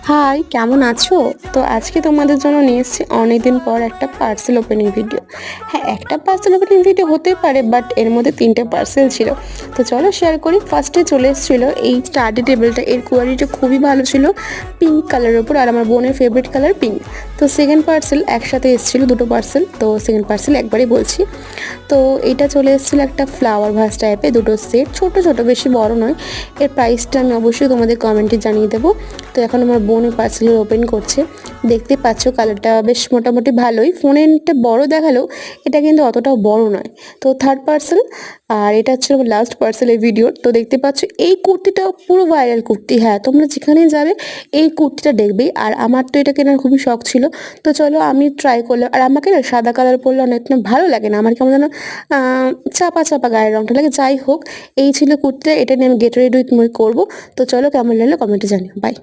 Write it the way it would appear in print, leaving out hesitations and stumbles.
High, কেমন আছো? তো আজকে তোমাদের জন্য নিয়ে এসেছি অনেকদিন পর একটা পার্সেল ওপেনিং ভিডিও। হ্যাঁ, একটা পার্সেল ওপেনিং ভিডিও হতেই পারে, বাট এর মধ্যে 3টে পার্সেল ছিল। তো চলো শেয়ার করি। ফার্স্টে চলে এসেছিলো এই স্টাডি টেবিলটা। এর কোয়ালিটি খুবই ভালো ছিল, পিঙ্ক কালারের ওপর, আর আমার বোনের ফেভারিট কালার পিঙ্ক। তো সেকেন্ড পার্সেল একসাথে এসেছিলো, দুটো পার্সেল। তো সেকেন্ড পার্সেল একবারই বলছি। তো এটা চলে এসেছিলো একটা ফ্লাওয়ার ভাস টাইপের, দুটো সেট, ছোট ছোট, বেশি বড় নয়। এর প্রাইসটা আমি অবশ্যই তোমাদের কমেন্টে জানিয়ে দেবো। তো এখন আমার বোন এই পার্সেল ওপেন করছে। দেখতে পাচ্ছ কালারটা বেশ মোটামুটি ভালোই। ফোনেরটা বড় দেখালেও এটা কিন্তু অতটাও বড় নয়। তো থার্ড পার্সেল, আর এটা হচ্ছে আমার লাস্ট পার্সেল এই ভিডিওর। তো দেখতে পাচ্ছ এই কুর্তিটা পুরো ভাইরাল কুর্তি। হ্যাঁ, তোমরা যেখানে যাবে এই কুর্তিটা দেখবেই। আর আমার তো এটা কেনার খুবই শখ ছিল। তো চলো আমি ট্রাই করলাম। আর আমাকে না সাদা কালার পরলে অনেক ভালো লাগে না, আমার কেমন যেন চাপা চাপা গায়ের রঙটা লাগে। যাই হোক, এই ছিল কুর্তিটা। এটা নিয়ে আমি গেট রেডি উইথ মই করবো। তো চলো, কেমন লাগলো কমেন্টে জানিও। বাই।